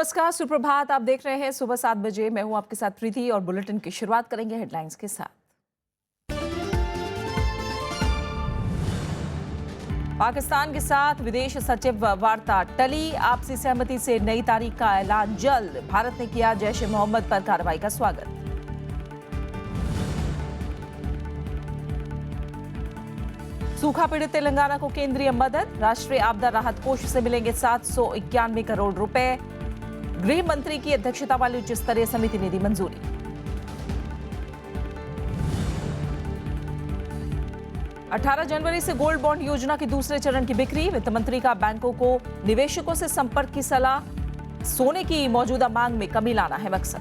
नमस्कार, सुप्रभात। आप देख रहे हैं सुबह 7 बजे। मैं हूं आपके साथ प्रीति और बुलेटिन की शुरुआत करेंगे हेडलाइंस के साथ। पाकिस्तान के साथ विदेश सचिव वार्ता टली, आपसी सहमति से नई तारीख का ऐलान जल्द। भारत ने किया जैश ए मोहम्मद पर कार्रवाई का स्वागत। सूखा पीड़ित तेलंगाना को केंद्रीय मदद, राष्ट्रीय आपदा राहत कोष से मिलेंगे 791 करोड़ रुपए। गृह मंत्री की अध्यक्षता वाली उच्च स्तरीय समिति ने दी मंजूरी। अठारह जनवरी से गोल्ड बॉन्ड योजना की दूसरे चरण की बिक्री, वित्त मंत्री का बैंकों को निवेशकों से संपर्क की सलाह। सोने की मौजूदा मांग में कमी लाना है मकसद।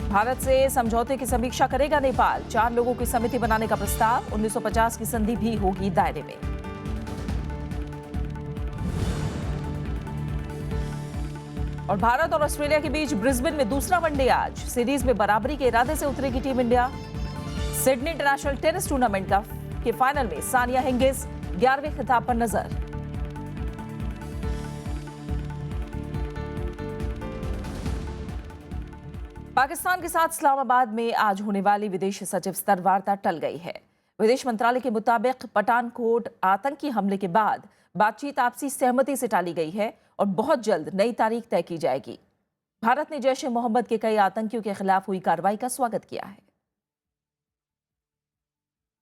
भारत से समझौते की समीक्षा करेगा नेपाल, 4 लोगों की समिति बनाने का प्रस्ताव। 1950 की संधि भी होगी दायरे में। और भारत और ऑस्ट्रेलिया के बीच ब्रिस्बेन में दूसरा वनडे आज। सीरीज में बराबरी के इरादे से उतरेगी team India. Sydney international tennis tournament के फाइनल में सानिया हिंगिस 11वें खिताब पर नजर। पाकिस्तान के साथ इस्लामाबाद में आज होने वाली विदेश सचिव स्तर वार्ता टल गई है। विदेश मंत्रालय के मुताबिक पठानकोट आतंकी हमले के बाद बातचीत आपसी सहमति से टाली गई है और बहुत जल्द नई तारीख तय की जाएगी। भारत ने जैश ए मोहम्मद के कई आतंकियों के खिलाफ हुई कार्रवाई का स्वागत किया है।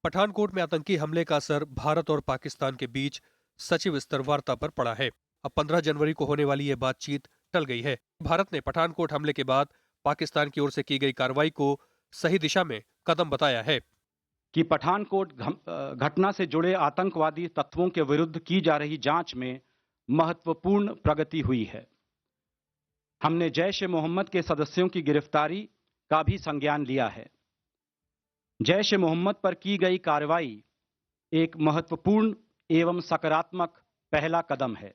पठानकोट में आतंकी हमले का असर भारत और पाकिस्तान के बीच सचिव स्तर वार्ता पर पड़ा है। अब 15 जनवरी को होने वाली ये बातचीत टल गई है। भारत ने पठानकोट हमले के बाद पाकिस्तान की ओर से की गई कार्रवाई को सही दिशा में कदम बताया है कि पठानकोट घटना से जुड़े आतंकवादी तत्वों के विरुद्ध की जा रही जांच में महत्वपूर्ण प्रगति हुई है। हमने जैश ए मोहम्मद के सदस्यों की गिरफ्तारी का भी संज्ञान लिया है। जैश ए मोहम्मद पर की गई कार्रवाई एक महत्वपूर्ण एवं सकारात्मक पहला कदम है।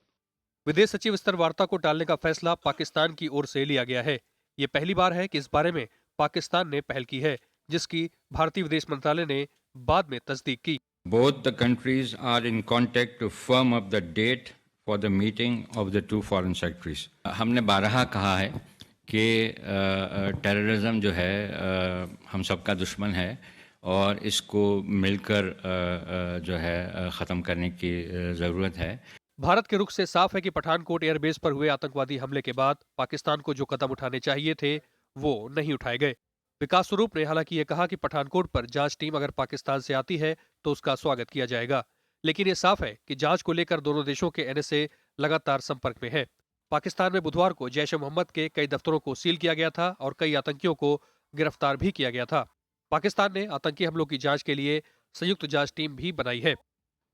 विदेश सचिव स्तर वार्ता को टालने का फैसला पाकिस्तान की ओर से लिया गया है। ये पहली बार है कि इस बारे में पाकिस्तान ने पहल की है, जिसकी भारतीय विदेश मंत्रालय ने बाद में तस्दीक की। Both the countries are in contact to firm up the date for the meeting of the two foreign secretaries. हमने बारहा कहा है कि टेररिज्म जो है हम सबका दुश्मन है और इसको मिलकर जो है ख़त्म करने की ज़रूरत है। भारत के रुख से साफ है कि पठानकोट एयरबेस पर हुए आतंकवादी हमले के बाद पाकिस्तान को जो कदम उठाने चाहिए थे वो नहीं उठाए गए। विकास स्वरूप ने हालांकि ये कहा कि पठानकोट पर जांच टीम अगर पाकिस्तान से आती है तो उसका स्वागत किया जाएगा, लेकिन ये साफ है कि जांच को लेकर दोनों देशों के एनएसए लगातार संपर्क में है। पाकिस्तान में बुधवार को जैश ए मोहम्मद के कई दफ्तरों को सील किया गया था और कई आतंकियों को गिरफ्तार भी किया गया था। पाकिस्तान ने आतंकी हमलों की जांच के लिए संयुक्त जांच टीम भी बनाई है।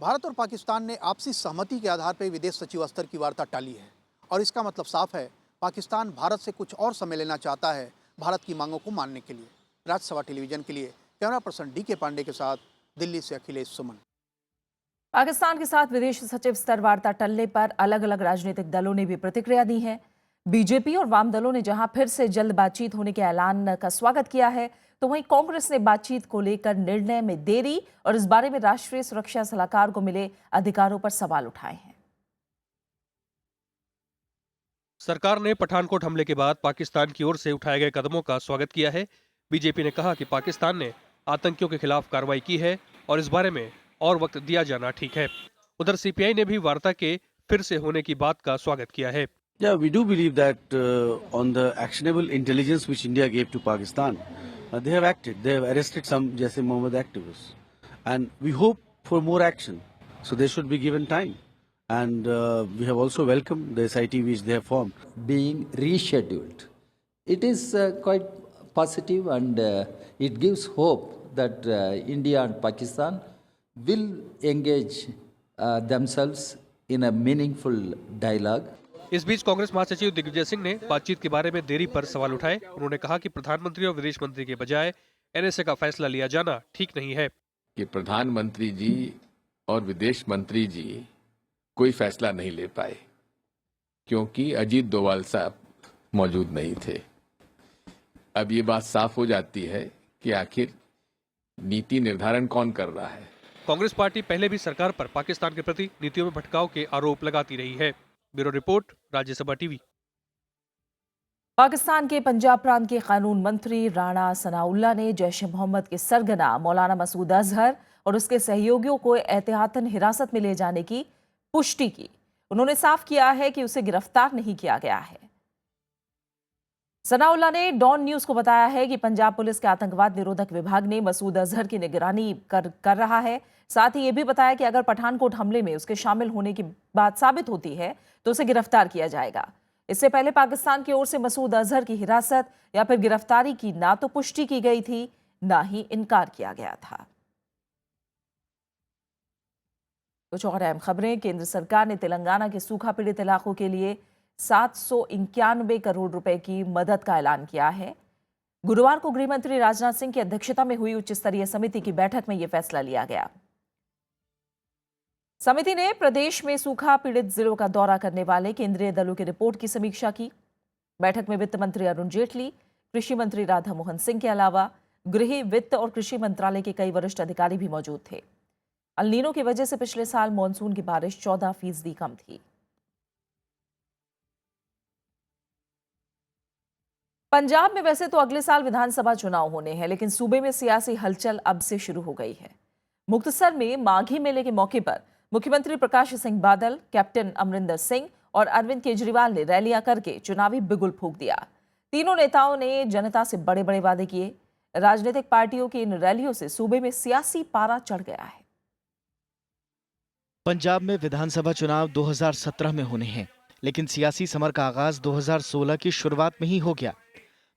भारत और पाकिस्तान ने आपसी सहमति के आधार पर विदेश सचिव स्तर की वार्ता टाली है और इसका मतलब साफ है, पाकिस्तान भारत से कुछ और समय लेना चाहता है भारत की मांगों को मानने के लिए। राज्यसभा टेलीविजन के लिए कैमरा पर्सन डीके पांडे के साथ दिल्ली से अखिलेश सुमन। पाकिस्तान के साथ विदेश सचिव स्तर वार्ता टलने पर अलग अलग राजनीतिक दलों ने भी प्रतिक्रिया दी है। बीजेपी और वाम दलों ने जहां फिर से जल्द बातचीत होने के ऐलान का स्वागत किया है, तो वहीं कांग्रेस ने बातचीत को लेकर निर्णय में देरी और इस बारे में राष्ट्रीय सुरक्षा सलाहकार को मिले अधिकारों पर सवाल उठाए हैं। सरकार ने पठानकोट हमले के बाद पाकिस्तान की ओर से उठाए गए कदमों का स्वागत किया है। बीजेपी ने कहा कि पाकिस्तान ने आतंकियों के खिलाफ कार्रवाई की है और इस बारे में और वक्त दिया जाना ठीक है। उधर सीपीआई ने भी वार्ता के फिर से होने की बात का स्वागत किया है। Yeah, we do believe that on the actionable intelligence which India gave to Pakistan, they have acted. They have arrested some Jaish e Mohammed activists, and we hope for more action. So they should be given time. And we have also welcomed the SIT which they have formed. Being rescheduled, it is quite positive and it gives hope that India and Pakistan will engage themselves in a meaningful dialogue. इस बीच कांग्रेस महासचिव दिग्विजय सिंह ने बातचीत के बारे में देरी पर सवाल उठाए। उन्होंने कहा कि प्रधानमंत्री और विदेश मंत्री के बजाय एनएसए का फैसला लिया जाना ठीक नहीं है। कि प्रधानमंत्री जी और विदेश मंत्री जी कोई फैसला नहीं ले पाए क्योंकि अजीत डोभाल साहब मौजूद नहीं थे। अब ये बात साफ हो जाती है कि आखिर नीति निर्धारण कौन कर रहा है, कांग्रेस पार्टी पहले भी सरकार पर पाकिस्तान के प्रति नीतियों में भटकाव के आरोप लगाती रही है। Bureau report, Rajya Sabha TV. Pakistan के पंजाब प्रांत के कानून मंत्री राणा सनाउल्लाह ने जैश ए मोहम्मद के सरगना मौलाना मसूद अजहर और उसके सहयोगियों को एहतियातन हिरासत में ले जाने की पुष्टि की। उन्होंने साफ किया है कि उसे गिरफ्तार नहीं किया गया है। सनाउल्लाह ने डॉन न्यूज को बताया है कि पंजाब पुलिस के आतंकवाद निरोधक विभाग ने मसूद अजहर की निगरानी कर रहा है। साथ ही ये भी बताया कि अगर पठानकोट हमले में उसके शामिल होने की बात साबित होती है तो उसे गिरफ्तार किया जाएगा। इससे पहले पाकिस्तान की ओर से मसूद अजहर की हिरासत या फिर गिरफ्तारी की ना तो पुष्टि की गई थी, ना ही इनकार किया गया था। कुछ और अहम खबरें। केंद्र सरकार ने तेलंगाना के सूखा पीड़ित इलाकों के लिए 791 करोड़ रुपए की मदद का ऐलान किया है। गुरुवार को गृह मंत्री राजनाथ सिंह की अध्यक्षता में हुई उच्च स्तरीय समिति की बैठक में यह फैसला लिया गया। समिति ने प्रदेश में सूखा पीड़ित जिलों का दौरा करने वाले केंद्रीय दलों की रिपोर्ट की समीक्षा की। बैठक में वित्त मंत्री अरुण जेटली, कृषि मंत्री राधा मोहन सिंह के अलावा गृह, वित्त और कृषि मंत्रालय के कई वरिष्ठ अधिकारी भी मौजूद थे। अल नीनो की वजह से पिछले साल मानसून की बारिश 14% कम थी। पंजाब में वैसे तो अगले साल विधानसभा चुनाव होने हैं, लेकिन सूबे में सियासी हलचल अब से शुरू हो गई है। मुक्तसर में माघी मेले के मौके पर मुख्यमंत्री प्रकाश सिंह बादल, कैप्टन अमरिंदर सिंह और अरविंद केजरीवाल ने रैलियां करके चुनावी बिगुल फूंक दिया। तीनों नेताओं ने जनता से बड़े बड़े वादे किए। राजनीतिक पार्टियों की इन रैलियों से सूबे में सियासी पारा चढ़ गया है। पंजाब में विधानसभा चुनाव 2017 में होने हैं, लेकिन सियासी समर का आगाज 2016 की शुरुआत में ही हो गया।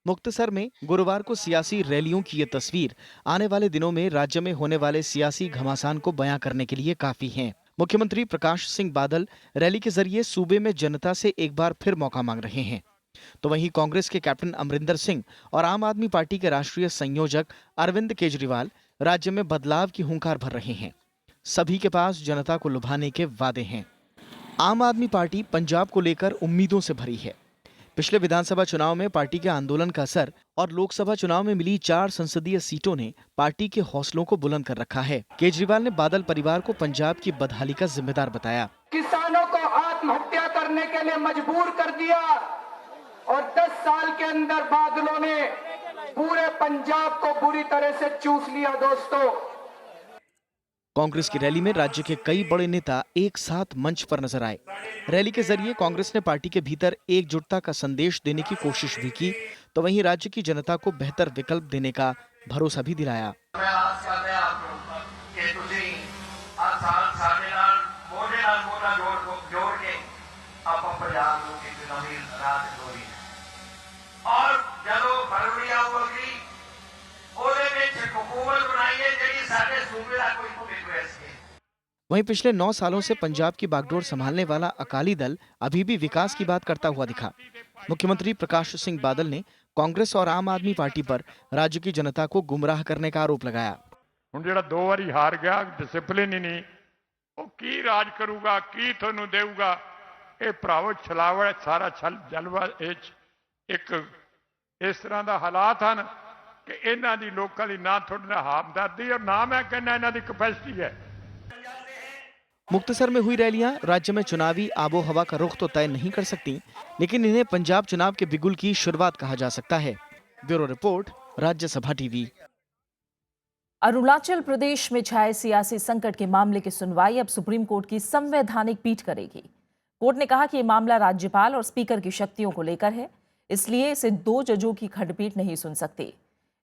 मुक्तसर में गुरुवार को सियासी रैलियों की ये तस्वीर आने वाले दिनों में राज्य में होने वाले सियासी घमासान को बयां करने के लिए काफी है। मुख्यमंत्री प्रकाश सिंह बादल रैली के जरिए सूबे में जनता से एक बार फिर मौका मांग रहे हैं, तो वहीं कांग्रेस के कैप्टन अमरिंदर सिंह और आम आदमी पार्टी के राष्ट्रीय संयोजक अरविंद केजरीवाल राज्य में बदलाव की हुंकार भर रहे हैं। सभी के पास जनता को लुभाने के वादे हैं। आम आदमी पार्टी पंजाब को लेकर उम्मीदों से भरी है। पिछले विधानसभा चुनाव में पार्टी के आंदोलन का असर और लोकसभा चुनाव में मिली 4 संसदीय सीटों ने पार्टी के हौसलों को बुलंद कर रखा है। केजरीवाल ने बादल परिवार को पंजाब की बदहाली का जिम्मेदार बताया। किसानों को आत्महत्या करने के लिए मजबूर कर दिया और 10 साल के अंदर बादलों ने पूरे पंजाब को बुरी तरह से चूस लिया। दोस्तों, कांग्रेस की रैली में राज्य के कई बड़े नेता एक साथ मंच पर नजर आए। रैली के जरिए कांग्रेस ने पार्टी के भीतर एकजुटता का संदेश देने की कोशिश भी की, तो वहीं राज्य की जनता को बेहतर विकल्प देने का भरोसा भी दिलाया। वहीं पिछले 9 सालों से पंजाब की बागडोर संभालने वाला अकाली दल अभी भी विकास की बात करता हुआ दिखा। मुख्यमंत्री प्रकाश सिंह बादल ने कांग्रेस और आम आदमी पार्टी पर राज्य की जनता को गुमराह करने का आरोप लगाया। ਹੁਣ ਜਿਹੜਾ 2 ਵਾਰੀ ਹਾਰ ਗਿਆ, ਡਿਸਪਲਿਨ ਹੀ ਨਹੀਂ, ਉਹ ਕੀ ਰਾਜ ਕਰੂਗਾ, ਕੀ ਤੁਹਾਨੂੰ ਦੇਊਗਾ। ਇਹ ਭਰਾਵੋ ਛਲਾਵੜ ਸਾਰਾ ਜਲਵਾ ਇੱਕ ਇਸ ਤਰ੍ਹਾਂ ਦਾ ਹਾਲਾਤ ਹਨ ਕਿ ਇਹਨਾਂ ਦੀ ਲੋਕਾਂ ਦੀ ਨਾ ਤੁਹਾਡੇ ਨਾਲ ਹਮਦਰਦੀ और ਨਾ ਮੈਂ ਕਹਿੰਦਾ ਇਹਨਾਂ ਦੀ ਕਪੈਸਿਟੀ ਹੈ। मुक्तसर में हुई रैलियां राज्य में चुनावी आबो हवा का रुख तो तय नहीं कर सकती, लेकिन इन्हें पंजाब चुनाव के बिगुल की शुरुआत कहा जा सकता है। Bureau report, Rajya Sabha TV. Arunachal Pradesh में छाए सियासी संकट के मामले की सुनवाई अब सुप्रीम कोर्ट की संवैधानिक पीठ करेगी। कोर्ट ने कहा कि यह मामला राज्यपाल और स्पीकर की शक्तियों को लेकर है, इसलिए इसे 2 जजों की खंडपीठ नहीं सुन सकती।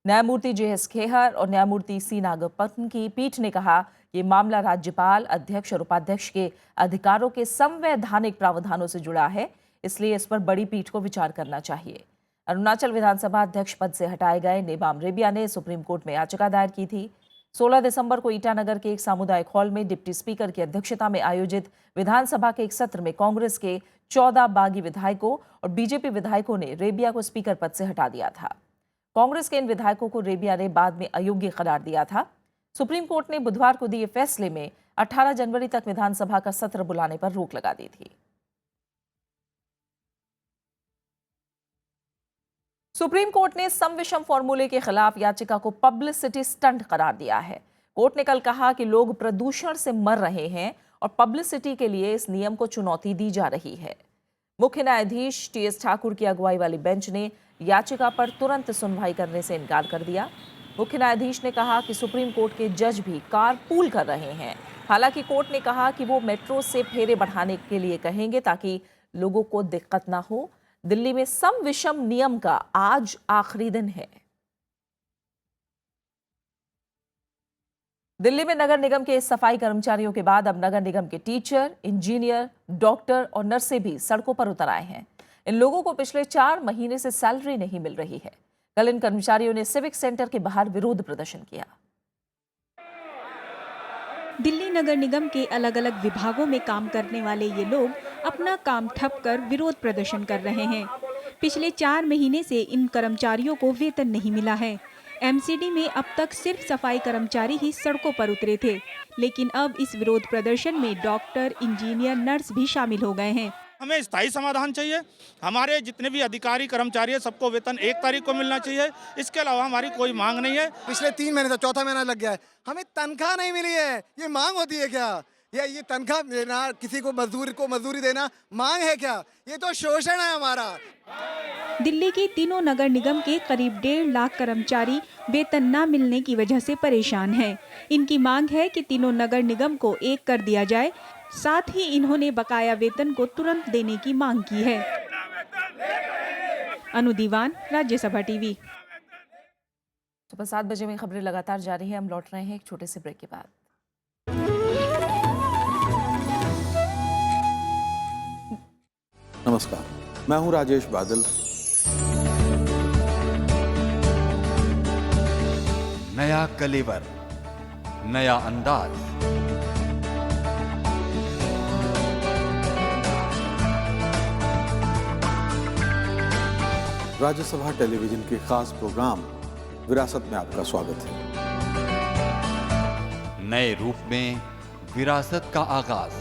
न्यायमूर्ति JS खेहर और न्यायमूर्ति C नागपटन की पीठ ने कहा कि यह मामला राज्यपाल, अध्यक्ष और उपाध्यक्ष के अधिकारों के संवैधानिक प्रावधानों से जुड़ा है, इसलिए इस पर बड़ी पीठ को विचार करना चाहिए। अरुणाचल विधानसभा अध्यक्ष पद से हटाए गए नेबाम रेबिया ने सुप्रीम कोर्ट में याचिका दायर की थी। 16 दिसंबर को ईटानगर के एक सामुदायिक हॉल में डिप्टी स्पीकर की अध्यक्षता में आयोजित विधानसभा के एक सत्र में कांग्रेस के 14 बागी विधायकों और बीजेपी विधायकों ने रेबिया को स्पीकर पद से हटा दिया था। कांग्रेस के इन विधायकों को रेबिया ने बाद में अयोग्य करार दिया था। सुप्रीम कोर्ट ने बुधवार को दिए फैसले में 18 जनवरी तक विधानसभा का सत्र बुलाने पर रोक लगा दी थी। सुप्रीम कोर्ट ने सम विषम फॉर्मूले के खिलाफ याचिका को पब्लिसिटी स्टंट करार दिया है। कोर्ट ने कल कहा कि लोग प्रदूषण से मर रहे हैं और पब्लिसिटी के लिए इस नियम को चुनौती दी जा रही है। मुख्य न्यायाधीश टीएस ठाकुर की अगुवाई वाली बेंच ने याचिका पर तुरंत सुनवाई करने से इनकार कर दिया। मुख्य न्यायाधीश ने कहा कि सुप्रीम कोर्ट के जज भी कारपूल कर रहे हैं। हालांकि कोर्ट ने कहा कि वो मेट्रो से फेरे बढ़ाने के लिए कहेंगे ताकि लोगों को दिक्कत ना हो। दिल्ली में सम विषम नियम का आज आखिरी दिन है। दिल्ली में नगर निगम के सफाई कर्मचारियों के बाद अब नगर निगम के टीचर, इंजीनियर, डॉक्टर और नर्सें भी सड़कों पर उतर आए हैं। इन लोगों को पिछले 4 महीने से सैलरी नहीं मिल रही है। कल इन कर्मचारियों ने सिविक सेंटर के बाहर विरोध प्रदर्शन किया। दिल्ली नगर निगम के अलग अलग विभागों में काम करने वाले ये लोग अपना काम ठप कर विरोध प्रदर्शन कर रहे हैं। पिछले 4 महीने से इन कर्मचारियों को वेतन नहीं मिला है। एमसीडी में अब तक सिर्फ सफाई कर्मचारी ही सड़कों पर उतरे थे, लेकिन अब इस विरोध प्रदर्शन में डॉक्टर, इंजीनियर, नर्स भी शामिल हो गए हैं। हमें स्थायी समाधान चाहिए। हमारे जितने भी अधिकारी कर्मचारी हैं सबको वेतन 1 तारीख को मिलना चाहिए। इसके अलावा हमारी कोई मांग नहीं है। पिछले 3 महीने से 4था महीना लग गया है, हमें तनख्वाह नहीं मिली है। ये मांग होती है क्या? या ये तनख्वाह देना, किसी को मजदूरी देना मांग है क्या? ये तो शोषण है हमारा। दिल्ली की तीनों नगर निगम के करीब 1.5 लाख कर्मचारी वेतन न मिलने की वजह से परेशान हैं। इनकी मांग है कि तीनों नगर निगम को एक कर दिया जाए। साथ ही इन्होंने बकाया वेतन को तुरंत देने की मांग की है। अनु दीवान, राज्यसभा टीवी। सुबह 7 बजे में खबरें लगातार जारी है। हम लौट रहे हैं एक छोटे से ब्रेक के बाद। नमस्कार, मैं हूं राजेश बादल। नया कलेवर, नया अंदाज, राज्यसभा टेलीविजन के खास प्रोग्राम विरासत में आपका स्वागत है। नए रूप में विरासत का आगाज।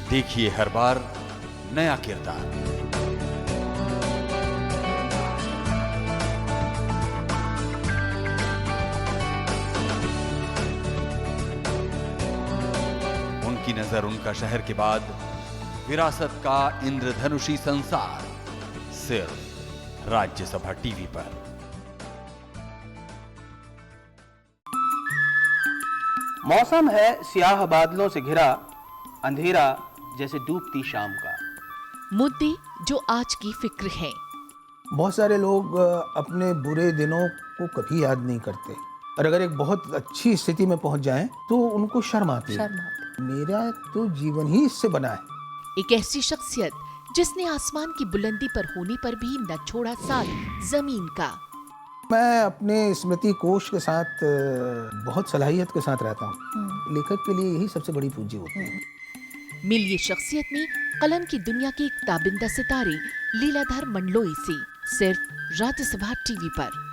देखिए हर बार नया किरदार। उनकी नजर उनका शहर के बाद विरासत का इंद्रधनुषी संसार सिर्फ राज्यसभा टीवी पर। मौसम है स्याह बादलों से घिरा, अंधेरा जैसे डूबती शाम का। मुद्दे जो आज की फिक्र है। बहुत सारे लोग अपने बुरे दिनों को कभी याद नहीं करते, और अगर एक बहुत अच्छी स्थिति में पहुंच जाएं तो उनको शर्म आती है। मेरा तो जीवन ही इससे बना है। एक ऐसी शख्सियत जिसने आसमान की बुलंदी पर होने पर भी न छोड़ा साथ जमीन का। मैं अपने स्मृति कोश के साथ बहुत सलाहियत के साथ रहता हूँ। लेखक के लिए यही सबसे बड़ी पूंजी होती है। मिलिए शख्सियत में कलम की दुनिया के एक ताबिंदा सितारे लीलाधर मंडलोई से, सिर्फ राज्यसभा टीवी पर।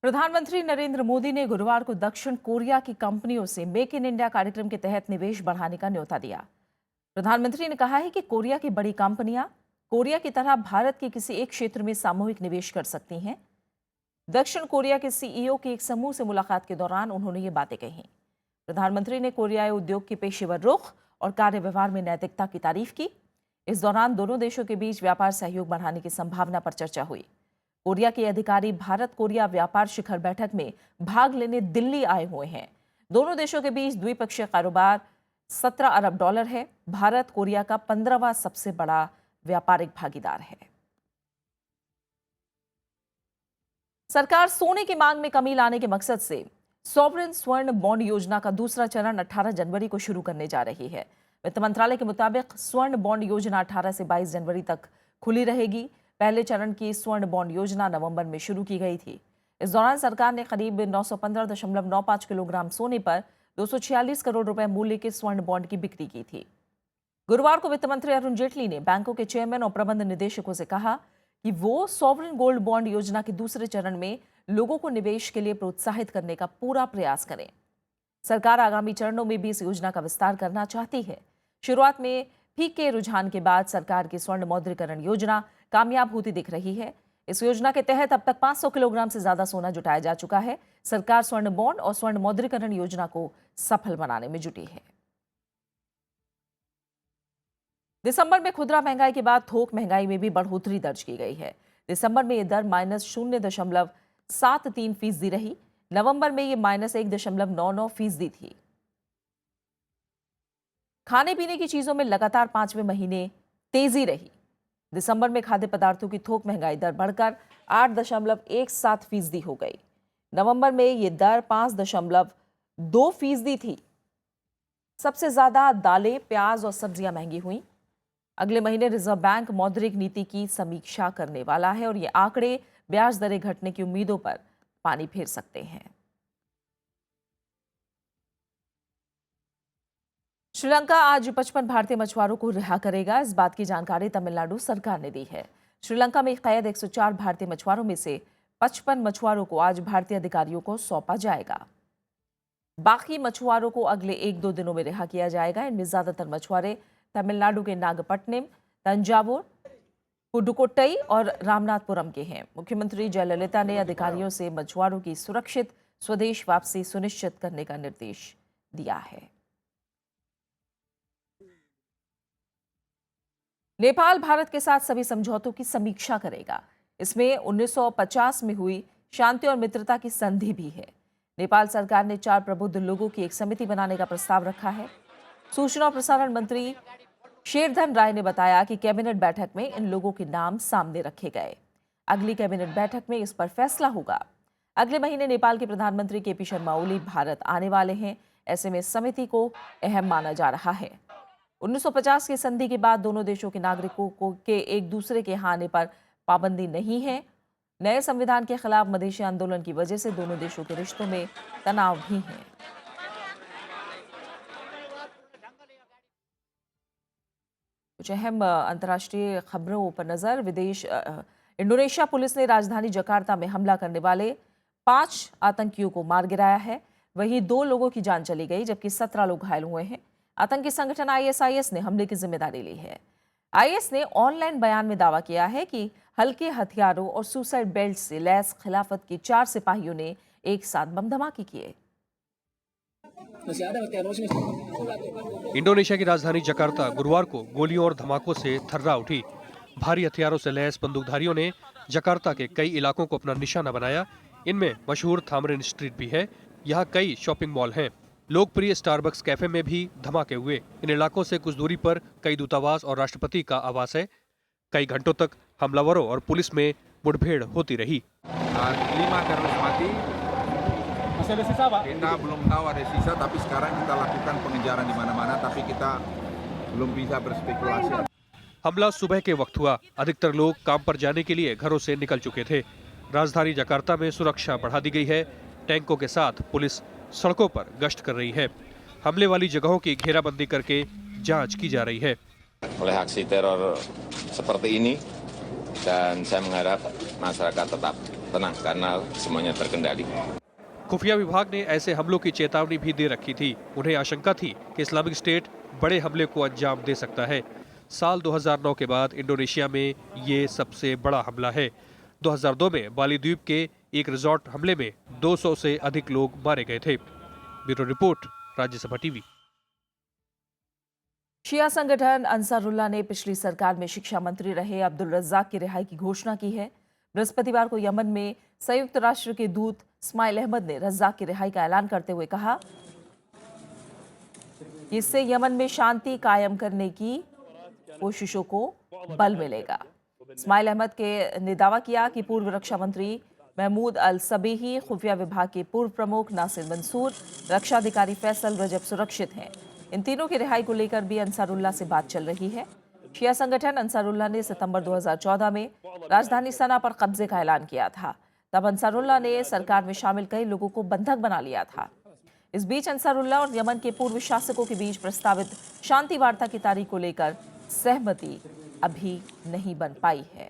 प्रधानमंत्री नरेंद्र मोदी ने गुरुवार को दक्षिण कोरिया की कंपनियों से मेक इन इंडिया कार्यक्रम के तहत निवेश बढ़ाने का न्योता दिया। प्रधानमंत्री ने कहा है कि कोरिया की बड़ी कंपनियां कोरिया की तरह भारत के किसी एक क्षेत्र में सामूहिक निवेश कर सकती हैं। दक्षिण कोरिया के सीईओ के एक समूह से मुलाकात के दौरान उन्होंने ये बातें कही। प्रधानमंत्री ने कोरियाई उद्योग के पेशेवर रुख और कार्य व्यवहार में नैतिकता की तारीफ की। इस दौरान दोनों देशों के बीच व्यापार सहयोग बढ़ाने की संभावना पर चर्चा हुई। कोरिया के अधिकारी भारत कोरिया व्यापार शिखर बैठक में भाग लेने दिल्ली आए हुए हैं। दोनों देशों के बीच द्विपक्षीय कारोबार $17 अरब है। भारत कोरिया का 15वां सबसे बड़ा व्यापारिक भागीदार है। सरकार सोने की मांग में कमी लाने के मकसद से सॉवरेन स्वर्ण बॉन्ड योजना का दूसरा चरण 18 जनवरी को शुरू करने जा रही है। वित्त मंत्रालय के मुताबिक स्वर्ण बॉन्ड योजना 18 से 22 जनवरी तक खुली रहेगी। पहले चरण की स्वर्ण बॉन्ड योजना नवंबर में शुरू की गई थी। इस दौरान सरकार ने करीब 915.95 किलोग्राम सोने पर 246 करोड़ रुपए मूल्य के स्वर्ण बॉन्ड की बिक्री की थी। गुरुवार को वित्त मंत्री अरुण जेटली ने बैंकों के चेयरमैन और प्रबंध निदेशकों से कहा कि वो सॉवरेन गोल्ड बॉन्ड योजना के दूसरे चरण में लोगों को निवेश के लिए प्रोत्साहित करने का पूरा प्रयास करें। सरकार आगामी चरणों में भी इस योजना का विस्तार करना चाहती है। शुरुआत में फीके रुझान के बाद सरकार की स्वर्ण मौद्रीकरण योजना कामयाब होती दिख रही है। इस योजना के तहत अब तक 500 किलोग्राम से ज्यादा सोना जुटाया जा चुका है। सरकार स्वर्ण बॉन्ड और स्वर्ण मौद्रीकरण योजना को सफल बनाने में जुटी है। दिसंबर में खुदरा महंगाई के बाद थोक महंगाई में भी बढ़ोतरी दर्ज की गई है। दिसंबर में ये दर -0.73% रही। नवंबर में ये -1.99% थी। खाने पीने की चीजों में लगातार 5वें महीने तेजी रही। दिसंबर में खाद्य पदार्थों की थोक महंगाई दर बढ़कर 8.17% हो गई। नवंबर में ये दर 5.2% थी। सबसे ज्यादा दालें, प्याज और सब्जियां महंगी हुई। अगले महीने रिजर्व बैंक मौद्रिक नीति की समीक्षा करने वाला है और ये आंकड़े ब्याज दरें घटने की उम्मीदों पर पानी फेर सकते हैं। श्रीलंका आज 55 भारतीय मछुआरों को रिहा करेगा। इस बात की जानकारी तमिलनाडु सरकार ने दी है। श्रीलंका में कैद 104 भारतीय मछुआरों में से 55 मछुआरों को आज भारतीय अधिकारियों को सौंपा जाएगा। बाकी मछुआरों को अगले 1-2 दिनों में रिहा किया जाएगा। इनमें ज्यादातर मछुआरे तमिलनाडु के नागपट्टिनम, तंजावुर, पुडुकोट्टई और रामनाथपुरम के हैं। मुख्यमंत्री जयललिता ने अधिकारियों से मछुआरों की सुरक्षित स्वदेश वापसी सुनिश्चित करने का निर्देश दिया है। नेपाल भारत के साथ सभी समझौतों की समीक्षा करेगा। इसमें 1950 में हुई शांति और मित्रता की संधि भी है। नेपाल सरकार ने 4 प्रबुद्ध लोगों की एक समिति बनाने का प्रस्ताव रखा है। सूचना और प्रसारण मंत्री शेरधन राय ने बताया कि कैबिनेट बैठक में इन लोगों के नाम सामने रखे गए। अगली कैबिनेट बैठक में इस पर फैसला होगा। अगले महीने नेपाल के प्रधानमंत्री केपी शर्मा ओली भारत आने वाले हैं। ऐसे में समिति को अहम माना जा रहा है। 1950 की संधि के बाद दोनों देशों के नागरिकों के एक दूसरे के यहाँ आने पर पाबंदी नहीं है। नए संविधान के खिलाफ मधेसी आंदोलन की वजह से दोनों देशों के रिश्तों में तनाव भी है। कुछ अहम अंतर्राष्ट्रीय खबरों पर नजर। इंडोनेशिया पुलिस ने राजधानी जकार्ता में हमला करने वाले 5 आतंकियों को मार गिराया है। वहीं 2 लोगों की जान चली गई जबकि 17 लोग घायल हुए हैं। आतंकी संगठन ISIS ने हमले की जिम्मेदारी ली है। IS ने ऑनलाइन बयान में दावा किया है कि हल्के हथियारों और सुसाइड बेल्ट से लैस खिलाफत के 4 सिपाहियों ने एक साथ बम धमाके किए। इंडोनेशिया की राजधानी जकार्ता गुरुवार को गोलियों और धमाकों से थर्रा उठी। भारी हथियारों से लैस बंदूकधारियों ने जकार्ता के कई इलाकों को अपना निशाना बनाया। इनमें मशहूर थामरिन स्ट्रीट भी है। यहाँ कई शॉपिंग मॉल हैं। लोकप्रिय स्टारबक्स कैफे में भी धमाके हुए। इन इलाकों से कुछ दूरी पर कई दूतावास और राष्ट्रपति का आवास है। कई घंटों तक हमलावरों और पुलिस में मुठभेड़ होती रही। 5 teroris mati. Masih ada sisa, Pak? Kita belum tahu ada sisa, tapi sekarang kita lakukan pengejaran di mana-mana, tapi kita belum bisa berspekulasi. हमला सुबह के वक्त हुआ। अधिकतर लोग काम पर जाने के लिए घरों से निकल चुके थे। राजधानी जकार्ता में सुरक्षा बढ़ा दी गई है। टैंकों के साथ पुलिस सड़कों पर गश्त कर रही है। हमले वाली जगहों की घेराबंदी करके जांच की जा रही है। Oleh aksi teror seperti ini dan saya mengharap masyarakat tetap tenang karena semuanya terkendali. खुफिया विभाग ने ऐसे हमलों की चेतावनी भी दे रखी थी। उन्हें आशंका थी कि इस्लामिक स्टेट बड़े हमले को अंजाम दे सकता है। साल 2009 के बाद इंडोनेशिया में ये सबसे बड़ा हमला है। 2002 में बाली द्वीप के एक रिजॉर्ट हमले में 200 से अधिक लोग मारे गए थे। Bureau report, Rajya Sabha TV. शिया संगठन अंसारुल्लाह ने पिछली सरकार में शिक्षा मंत्री रहे अब्दुल रज्जाक की रिहाई की घोषणा की है। बृहस्पतिवार को यमन में संयुक्त राष्ट्र के दूत इस्माइल अहमद ने रज्जाक की रिहाई का ऐलान करते हुए कहा कि इससे यमन में शांति कायम करने की कोशिशों को बल मिलेगा। इस्माइल अहमद ने दावा किया कि पूर्व रक्षा मंत्री महमूद अल सबीही, खुफिया विभाग के पूर्व प्रमुख नासिर मंसूर, रक्षा अधिकारी फैसल रजब सुरक्षित हैं। इन तीनों की रिहाई को लेकर भी अंसारुल्लाह से बात चल रही है। शिया संगठन अंसारुल्लाह ने सितंबर 2014 में राजधानी सना पर कब्जे का ऐलान किया था। तब अंसारुल्लाह ने सरकार में शामिल कई लोगों को बंधक बना लिया था। इस बीच अंसारुल्लाह और यमन के पूर्व शासकों के बीच प्रस्तावित शांति वार्ता की तारीख को लेकर सहमति अभी नहीं बन पाई है।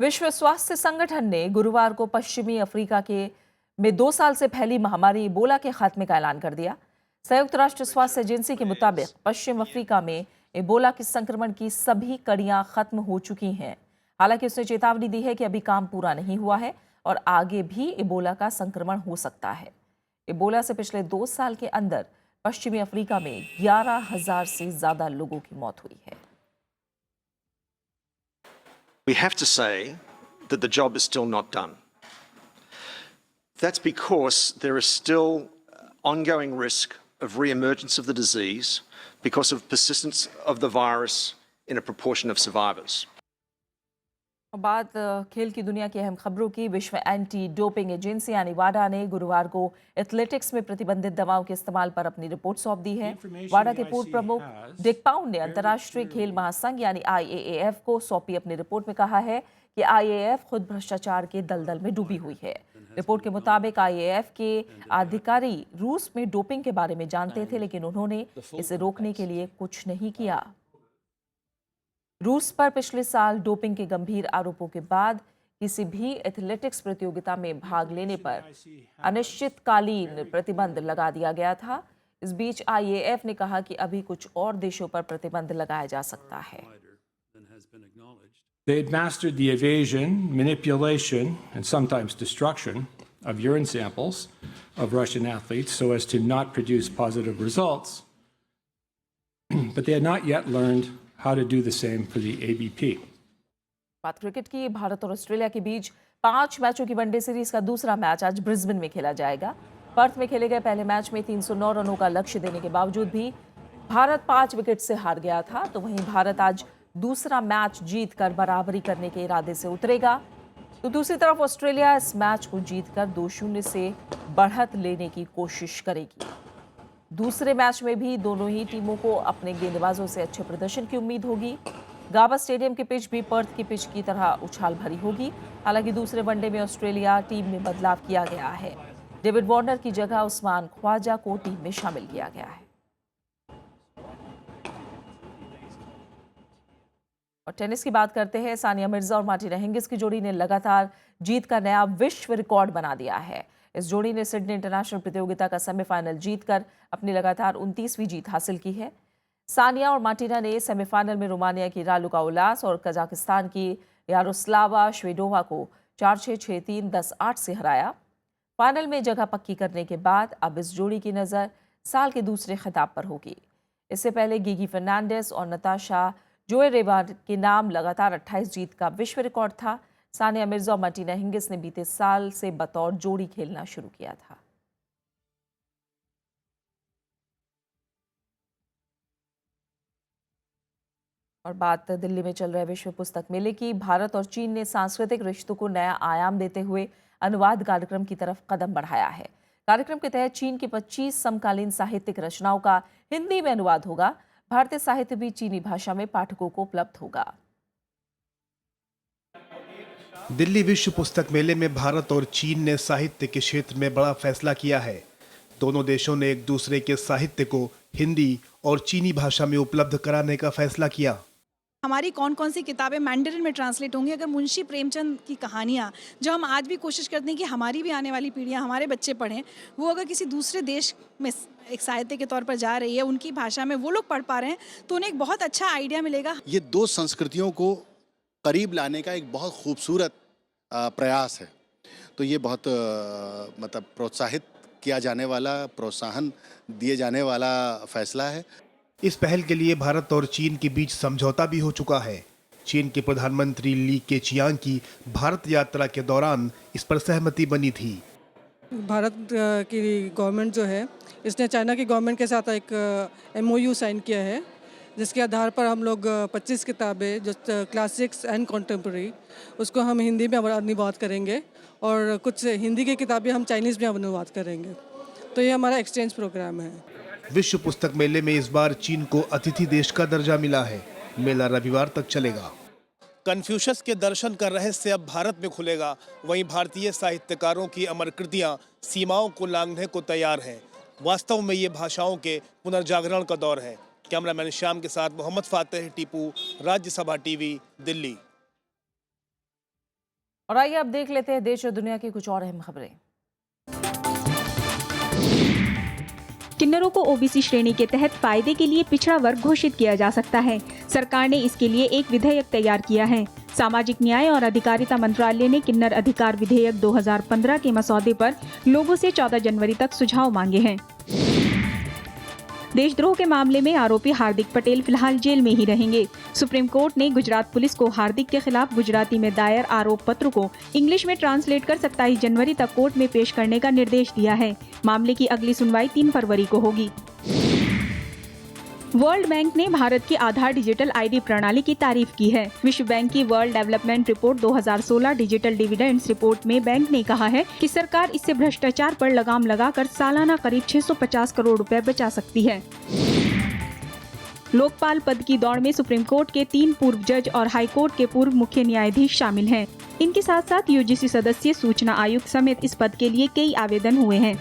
विश्व स्वास्थ्य संगठन ने गुरुवार को पश्चिमी अफ्रीका में 2 साल से फैली महामारी इबोला के खात्मे का ऐलान कर दिया। संयुक्त राष्ट्र स्वास्थ्य एजेंसी के मुताबिक पश्चिम अफ्रीका में इबोला के संक्रमण की सभी कड़ियां खत्म हो चुकी हैं। हालांकि उसने चेतावनी दी है कि अभी काम पूरा नहीं हुआ है और आगे भी इबोला का संक्रमण हो सकता है। इबोला से पिछले 2 साल के अंदर पश्चिमी अफ्रीका में 11,000 से ज्यादा लोगों की मौत हुई है। We have to say that the job is still not done. That's because there is still ongoing risk of re-emergence of the disease because of persistence of the virus in a proportion of survivors. बात खेल की दुनिया की अहम खबरों की। विश्व anti doping agency यानी वाडा ने गुरुवार को एथलेटिक्स में प्रतिबंधित दवाओं के इस्तेमाल पर अपनी रिपोर्ट सौंप दी है। वाडा के पूर्व प्रमुख डिक पाउंड ने अंतर्राष्ट्रीय खेल महासंघ यानी IAAF को सौंपी अपनी रिपोर्ट में कहा है कि IAAF खुद भ्रष्टाचार के दलदल में डूबी हुई है। रिपोर्ट के मुताबिक IAAF के अधिकारी रूस में डोपिंग के बारे में जानते थे, लेकिन उन्होंने इसे रोकने के लिए कुछ नहीं किया। रूस पर पिछले साल डोपिंग के गंभीर आरोपों के बाद किसी भी एथलेटिक्स प्रतियोगिता में भाग लेने पर अनिश्चितकालीन प्रतिबंध लगा दिया गया था। इस बीच IAAF ने कहा कि अभी कुछ और देशों पर प्रतिबंध लगाया जा सकता है। They had mastered the evasion, manipulation, and sometimes destruction of urine samples of Russian athletes so as to not produce positive results, but they had not yet learned how to do the same for the ABP. बात cricket की। भारत और Australia के बीच 5 मैचों की one day series का दूसरा match आज Brisbane में खेला जाएगा। पर्थ में खेले गए पहले मैच में 309 रनों का लक्ष्य देने के बावजूद भी भारत 5 विकेट से हार गया था। तो वहीं भारत आज दूसरा मैच जीतकर बराबरी करने के इरादे से उतरेगा। तो दूसरी तरफ ऑस्ट्रेलिया इस मैच को जीतकर 2-0 से बढ़त लेने की कोशिश करेगी। दूसरे मैच में भी दोनों ही टीमों को अपने गेंदबाजों से अच्छे प्रदर्शन की उम्मीद होगी। गाबा स्टेडियम की पिच भी पर्थ की पिच की तरह उछाल भरी होगी। हालांकि दूसरे वनडे में ऑस्ट्रेलिया टीम में बदलाव किया गया है। डेविड वार्नर की जगह उस्मान ख्वाजा को टीम में शामिल किया गया है। और टेनिस की बात करते हैं। सानिया मिर्जा और मार्टिना हिंगिस की जोड़ी ने लगातार जीत का नया विश्व रिकॉर्ड बना दिया है। इस जोड़ी ने सिडनी इंटरनेशनल प्रतियोगिता का सेमीफाइनल जीतकर अपनी लगातार 29वीं जीत हासिल की है। सानिया और मार्टिना ने सेमीफाइनल में रोमानिया की रालुका उलास और कजाकिस्तान की यारोस्लावा श्वेडोवा को 4-6, 6-3, 10-8 से हराया। फाइनल में जगह पक्की करने के बाद अब इस जोड़ी की नज़र साल के दूसरे खिताब पर होगी। इससे पहले गिगी फर्नांडिस और नताशा जोएरेवा के नाम लगातार 28 जीत का विश्व रिकॉर्ड था। सानिया मिर्जा और मार्टिना हिंगिस ने बीते साल से बतौर जोड़ी खेलना शुरू किया था। और बात दिल्ली में चल रहे विश्व पुस्तक मेले की। भारत और चीन ने सांस्कृतिक रिश्तों को नया आयाम देते हुए अनुवाद कार्यक्रम की तरफ कदम बढ़ाया है। कार्यक्रम के तहत चीन की 25 समकालीन साहित्यिक रचनाओं का हिंदी में अनुवाद होगा। भारतीय साहित्य भी चीनी भाषा में पाठकों को उपलब्ध होगा। दिल्ली विश्व पुस्तक मेले में भारत और चीन ने साहित्य के क्षेत्र में बड़ा फैसला किया है। दोनों देशों ने एक दूसरे के साहित्य को हिंदी और चीनी भाषा में उपलब्ध कराने का फैसला किया। हमारी कौन कौन सी किताबें मैंडरिन में ट्रांसलेट होंगी। अगर मुंशी प्रेमचंद की कहानियाँ जो हम आज भी कोशिश करते हैं कि हमारी भी आने वाली पीढ़ियाँ, हमारे बच्चे पढ़ें, वो अगर किसी दूसरे देश में एक साहित्य के तौर पर जा रही है, उनकी भाषा में वो लोग पढ़ पा रहे हैं, तो उन्हें एक बहुत अच्छा आइडिया मिलेगा। ये दो संस्कृतियों को करीब लाने का एक बहुत खूबसूरत प्रयास है। तो ये बहुत मतलब प्रोत्साहित किया जाने वाला, प्रोत्साहन दिए जाने वाला फैसला है। इस पहल के लिए भारत और चीन के बीच समझौता भी हो चुका है। चीन के प्रधानमंत्री ली केचियांग की भारत यात्रा के दौरान इस पर सहमति बनी थी। भारत की गवर्नमेंट जो है इसने चाइना की गवर्नमेंट के साथ एक MOU साइन किया है, जिसके आधार पर हम लोग 25 किताबें जो क्लासिक्स एंड कॉन्टेम्प्रेरी उसको हम हिंदी में अनुवाद करेंगे और कुछ हिंदी की किताबें हम चाइनीज़ में अनुवाद करेंगे। तो ये हमारा एक्सचेंज प्रोग्राम है। विश्व पुस्तक मेले में इस बार चीन को अतिथि देश का दर्जा मिला है। मेला रविवार तक चलेगा। कन्फ्यूशस के दर्शन का रहस्य अब भारत में खुलेगा। वहीं भारतीय साहित्यकारों की अमर कृतियां सीमाओं को लांघने को तैयार हैं। वास्तव में ये भाषाओं के पुनर्जागरण का दौर है। कैमरामैन श्याम के साथ मोहम्मद फातेह, टीपू, राज्यसभा टीवी, दिल्ली। और आइए अब देख लेते हैं देश और दुनिया की कुछ और अहम खबरें। किन्नरों को ओबीसी श्रेणी के तहत फायदे के लिए पिछड़ा वर्ग घोषित किया जा सकता है। सरकार ने इसके लिए एक विधेयक तैयार किया है। सामाजिक न्याय और अधिकारिता मंत्रालय ने किन्नर अधिकार विधेयक 2015 के मसौदे पर लोगों से 14 जनवरी तक सुझाव मांगे हैं। देशद्रोह के मामले में आरोपी हार्दिक पटेल फिलहाल जेल में ही रहेंगे। सुप्रीम कोर्ट ने गुजरात पुलिस को हार्दिक के खिलाफ गुजराती में दायर आरोप पत्र को इंग्लिश में ट्रांसलेट कर 27 जनवरी तक कोर्ट में पेश करने का निर्देश दिया है। मामले की अगली सुनवाई 3 फरवरी को होगी। वर्ल्ड बैंक ने भारत की आधार डिजिटल आईडी प्रणाली की तारीफ की है। विश्व बैंक की world development report 2016 digital dividends report में बैंक ने कहा है कि सरकार इससे भ्रष्टाचार पर लगाम लगाकर सालाना करीब 650 करोड़ रुपए बचा सकती है। लोकपाल पद की दौड़ में सुप्रीम कोर्ट के 3 पूर्व जज और हाई कोर्ट के पूर्व मुख्य न्यायाधीश शामिल हैं। इनके साथ साथ यूजीसी सदस्य, सूचना आयुक्त समेत इस पद के लिए कई आवेदन हुए हैं।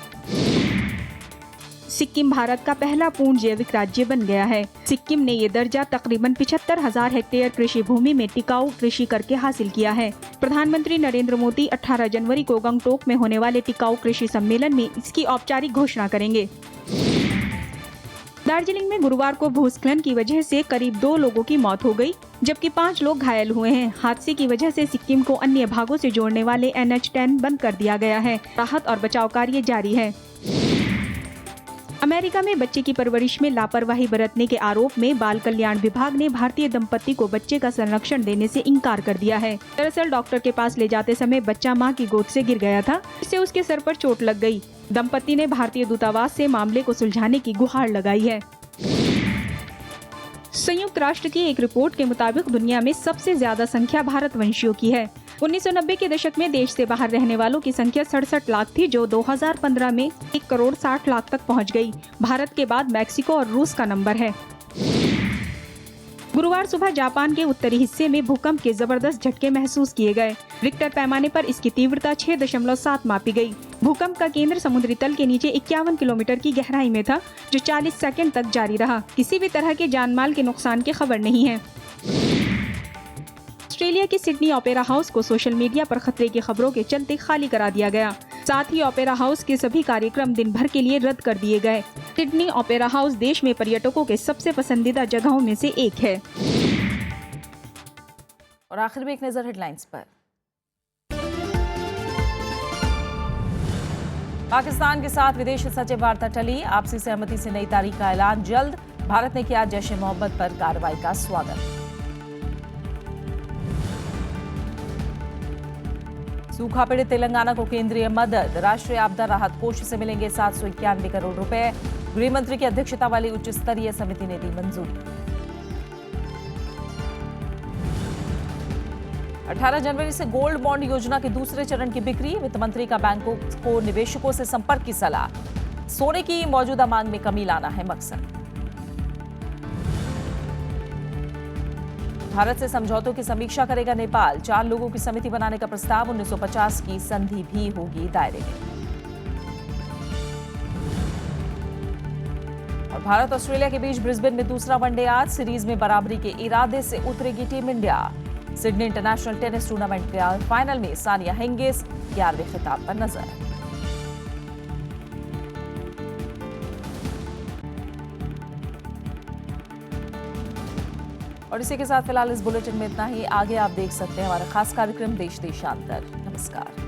सिक्किम भारत का पहला पूर्ण जैविक राज्य बन गया है। सिक्किम ने ये दर्जा तकरीबन 75,000 हेक्टेयर कृषि भूमि में टिकाऊ कृषि करके हासिल किया है। प्रधानमंत्री नरेंद्र मोदी 18 जनवरी को गंगटोक में होने वाले टिकाऊ कृषि सम्मेलन में इसकी औपचारिक घोषणा करेंगे। दार्जिलिंग में गुरुवार को भूस्खलन की वजह से करीब 2 लोगों की मौत हो गई, जबकि 5 लोग घायल हुए हैं। हादसे की वजह से सिक्किम को अन्य भागों से जोड़ने वाले NH10 बंद कर दिया गया है। राहत और बचाव कार्य जारी है। अमेरिका में बच्चे की परवरिश में लापरवाही बरतने के आरोप में बाल कल्याण विभाग ने भारतीय दंपति को बच्चे का संरक्षण देने से इनकार कर दिया है। दरअसल डॉक्टर के पास ले जाते समय बच्चा मां की गोद से गिर गया था, इससे उसके सर पर चोट लग गई। दंपति ने भारतीय दूतावास से मामले को सुलझाने की गुहार लगाई है। संयुक्त राष्ट्र की एक रिपोर्ट के मुताबिक दुनिया में सबसे ज्यादा संख्या भारतवंशियों की है। 1990 के दशक में देश से बाहर रहने वालों की संख्या 67 लाख थी, जो 2015 में 1,60 लाख तक पहुंच गई। भारत के बाद मैक्सिको और रूस का नंबर है। गुरुवार सुबह जापान के उत्तरी हिस्से में भूकंप के जबरदस्त झटके महसूस किए गए। रिक्टर पैमाने पर इसकी तीव्रता 6.7 मापी गई। भूकंप का केंद्र समुद्री तल के नीचे 51 किलोमीटर की गहराई में था, जो 40 सेकंड तक जारी रहा। किसी भी तरह के जानमाल के नुकसान की खबर नहीं है। ऑस्ट्रेलिया के सिडनी ओपेरा हाउस को सोशल मीडिया पर खतरे की खबरों के चलते खाली करा दिया गया। साथ ही ओपेरा हाउस के सभी कार्यक्रम दिन भर के लिए रद्द कर दिए गए। सिडनी ओपेरा हाउस देश में पर्यटकों के सबसे पसंदीदा जगहों में से एक है। और आखिर में एक नजर हेडलाइंस पर। पाकिस्तान के साथ विदेश सचिव वार्ता टली, आपसी सहमति से नई तारीख का ऐलान जल्द। भारत ने किया जैश ए मोहब्बत पर कार्रवाई का स्वागत। सूखा पीड़ित तेलंगाना को केंद्रीय मदद, राष्ट्रीय आपदा राहत कोष से मिलेंगे 791 करोड़ रुपए। गृह मंत्री की अध्यक्षता वाली उच्च स्तरीय समिति ने दी मंजूरी। 18 जनवरी से गोल्ड बॉन्ड योजना के दूसरे चरण की बिक्री, वित्त मंत्री का बैंकों को निवेशकों से संपर्क की सलाह। सोने की मौजूदा मांग में कमी लाना है मकसद। भारत से समझौतों की समीक्षा करेगा नेपाल, 4 लोगों की समिति बनाने का प्रस्ताव। 1950 की संधि भी होगी दायरे में। और भारत ऑस्ट्रेलिया के बीच ब्रिस्बेन में दूसरा वनडे आज, सीरीज में बराबरी के इरादे से उतरेगी team India. Sydney international tennis tournament के फाइनल में सानिया हिंगिस 11वें खिताब पर नजर। और इसी के साथ फिलहाल इस बुलेटिन में इतना ही। आगे आप देख सकते हैं हमारा खास कार्यक्रम देश देशांतर। नमस्कार।